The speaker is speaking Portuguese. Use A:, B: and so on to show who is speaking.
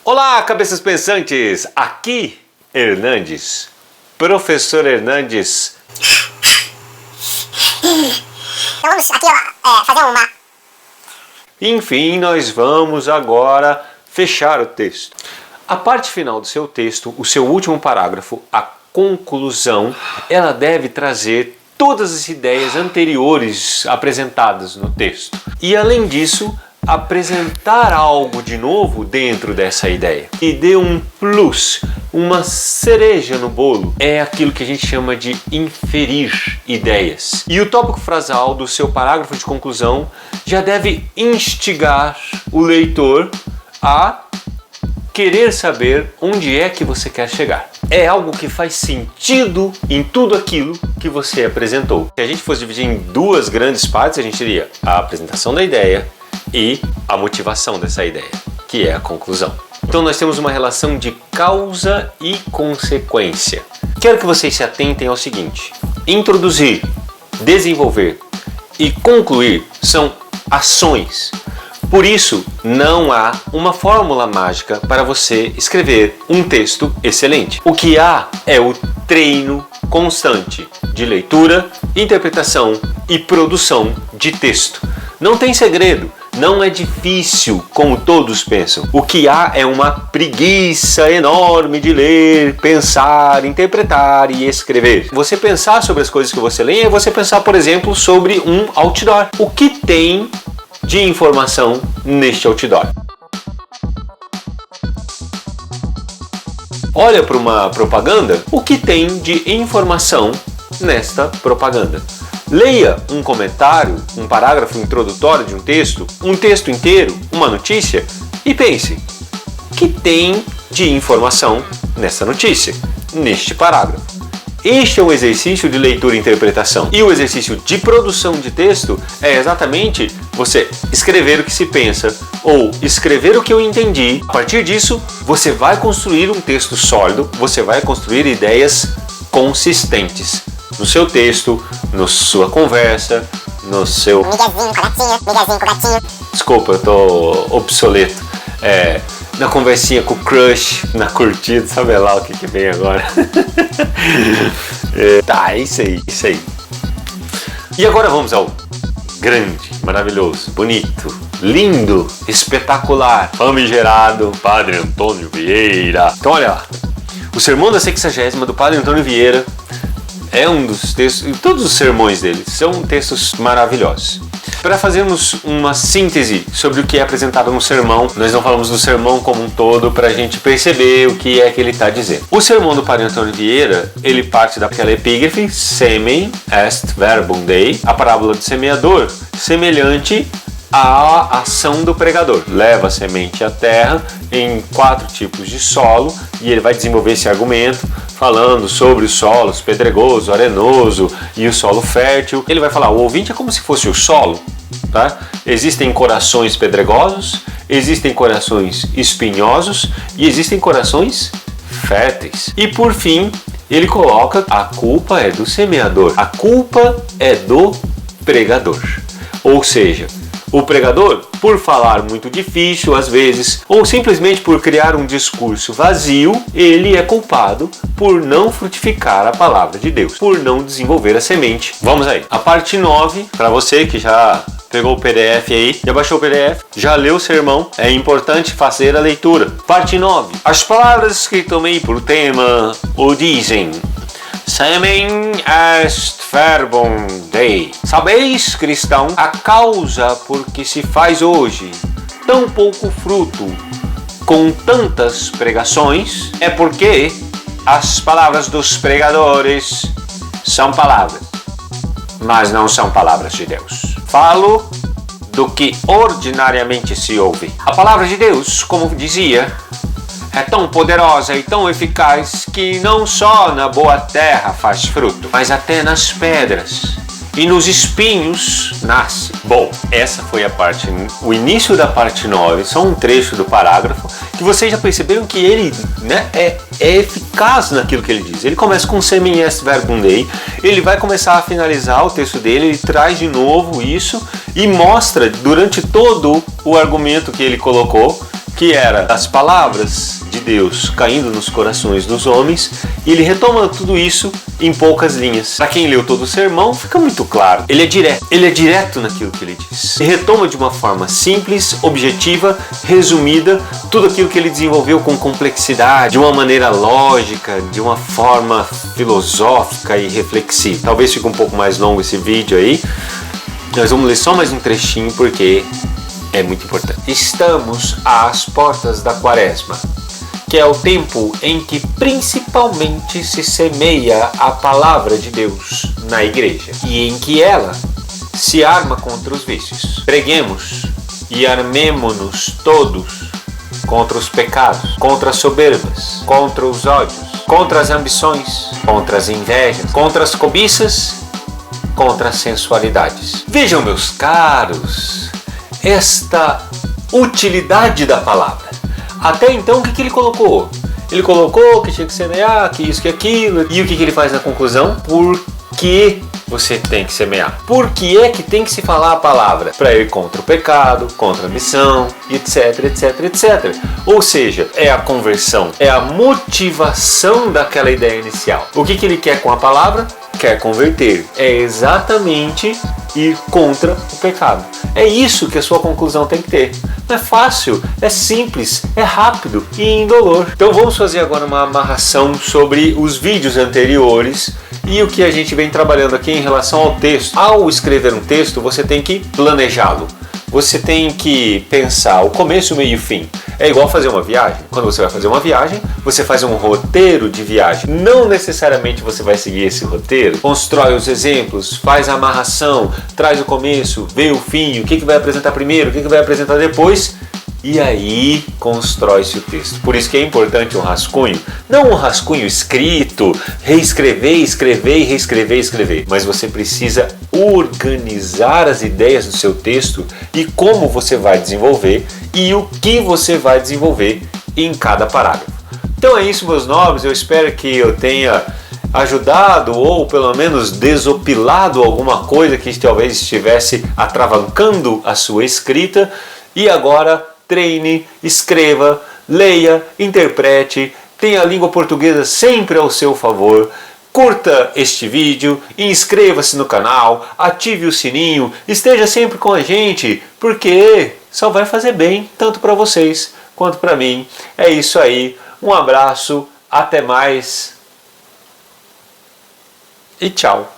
A: Olá, cabeças pensantes! Aqui, Hernandes, professor Hernandes.
B: Vamos aqui fazer uma...
A: Enfim, nós vamos agora fechar o texto. A parte final do seu texto, o seu último parágrafo, a conclusão, ela deve trazer todas as ideias anteriores apresentadas no texto. E além disso, apresentar algo de novo dentro dessa ideia. E dê um plus, uma cereja no bolo. É aquilo que a gente chama de inferir ideias. E o tópico frasal do seu parágrafo de conclusão já deve instigar o leitor a querer saber onde é que você quer chegar. É algo que faz sentido em tudo aquilo que você apresentou. Se a gente fosse dividir em duas grandes partes, a gente teria a apresentação da ideia e a motivação dessa ideia, que é a conclusão. Então nós temos uma relação de causa e consequência. Quero que vocês se atentem ao seguinte: introduzir, desenvolver e concluir são ações. Por isso, não há uma fórmula mágica para você escrever um texto excelente. O que há é o treino constante de leitura, interpretação e produção de texto. Não tem segredo. Não é difícil, como todos pensam. O que há é uma preguiça enorme de ler, pensar, interpretar e escrever. Você pensar sobre as coisas que você lê é você pensar, por exemplo, sobre um outdoor. O que tem de informação neste outdoor? Olha para uma propaganda, o que tem de informação nesta propaganda? Leia um comentário, um parágrafo introdutório de um texto inteiro, uma notícia e pense: o que tem de informação nessa notícia, neste parágrafo? Este é um exercício de leitura e interpretação. E o exercício de produção de texto é exatamente você escrever o que se pensa ou escrever o que eu entendi. A partir disso, você vai construir um texto sólido, você vai construir ideias consistentes no seu texto, na sua conversa, no seu...
B: Miguezinho com gatinho.
A: Desculpa, eu tô obsoleto. Na conversinha com o crush, na curtida, sabe lá o que vem agora. Tá, é isso aí. E agora vamos ao grande, maravilhoso, bonito, lindo, espetacular, famigerado Padre Antônio Vieira. Então olha lá, o Sermão da 60ª do Padre Antônio Vieira é um dos textos, e todos os sermões dele são textos maravilhosos. Para fazermos uma síntese sobre o que é apresentado no sermão, nós não falamos do sermão como um todo para a gente perceber o que é que ele está dizendo. O sermão do Padre Antônio Vieira, ele parte daquela epígrafe, semen est verbum Dei, a parábola do semeador, semelhante à ação do pregador. Leva a semente à terra em 4 tipos de solo e ele vai desenvolver esse argumento falando sobre os solos pedregoso, arenoso e o solo fértil. Ele vai falar: o ouvinte é como se fosse o solo, tá? Existem corações pedregosos, existem corações espinhosos e existem corações férteis. E por fim, ele coloca: a culpa é do semeador, a culpa é do pregador. Ou seja, o pregador, por falar muito difícil às vezes, ou simplesmente por criar um discurso vazio, ele é culpado por não frutificar a palavra de Deus, por não desenvolver a semente. Vamos aí. A parte 9, para você que já pegou o PDF aí, já baixou o PDF, já leu o sermão, é importante fazer a leitura. Parte 9. As palavras que tomei por tema o dizem: Semen est verbum Dei. Sabeis, cristão, a causa por que se faz hoje tão pouco fruto com tantas pregações é porque as palavras dos pregadores são palavras, mas não são palavras de Deus. Falo do que ordinariamente se ouve. A palavra de Deus, como dizia, é tão poderosa e tão eficaz que não só na boa terra faz fruto, mas até nas pedras e nos espinhos nasce. Bom, essa foi o início da parte 9, só um trecho do parágrafo, que vocês já perceberam que ele, é eficaz naquilo que ele diz. Ele começa com semen est verbum Dei, ele vai começar a finalizar o texto dele, ele traz de novo isso e mostra durante todo o argumento que ele colocou que era as palavras de Deus caindo nos corações dos homens, e ele retoma tudo isso em poucas linhas. Para quem leu todo o sermão, fica muito claro. Ele é direto naquilo que ele diz. Ele retoma de uma forma simples, objetiva, resumida, tudo aquilo que ele desenvolveu com complexidade, de uma maneira lógica, de uma forma filosófica e reflexiva. Talvez fique um pouco mais longo esse vídeo aí. Nós vamos ler só mais um trechinho porque é muito importante. Estamos às portas da Quaresma, que é o tempo em que principalmente se semeia a palavra de Deus na igreja e em que ela se arma contra os vícios. Preguemos e armemo-nos todos contra os pecados, contra as soberbas, contra os ódios, contra as ambições, contra as invejas, contra as cobiças, contra as sensualidades. Vejam, meus caros, esta utilidade da palavra. Até então, o que ele colocou? Ele colocou que tinha que semear, que isso, que aquilo. E o que ele faz na conclusão? Por que você tem que semear? Por que é que tem que se falar a palavra? Para ir contra o pecado, contra a missão, etc, etc, etc. Ou seja, é a conversão, é a motivação daquela ideia inicial. O que ele quer com a palavra? Quer converter. É exatamente ir contra o pecado. É isso que a sua conclusão tem que ter. Não é fácil, é simples, é rápido e indolor. Então vamos fazer agora uma amarração sobre os vídeos anteriores e o que a gente vem trabalhando aqui em relação ao texto. Ao escrever um texto, você tem que planejá-lo. Você tem que pensar o começo, o meio e o fim. É igual fazer uma viagem. Quando você vai fazer uma viagem, você faz um roteiro de viagem. Não necessariamente você vai seguir esse roteiro. Constrói os exemplos, faz a amarração, traz o começo, vê o fim, o que vai apresentar primeiro, o que vai apresentar depois. E aí constrói-se o texto. Por isso que é importante um rascunho. Não um rascunho escrito, reescrever, escrever e reescrever, escrever. Mas você precisa organizar as ideias do seu texto e como você vai desenvolver e o que você vai desenvolver em cada parágrafo. Então é isso, meus nobres. Eu espero que eu tenha ajudado ou pelo menos desopilado alguma coisa que talvez estivesse atravancando a sua escrita. E agora treine, escreva, leia, interprete, tenha a língua portuguesa sempre ao seu favor. Curta este vídeo, inscreva-se no canal, ative o sininho, esteja sempre com a gente, porque só vai fazer bem tanto para vocês quanto para mim. É isso aí, um abraço, até mais e tchau.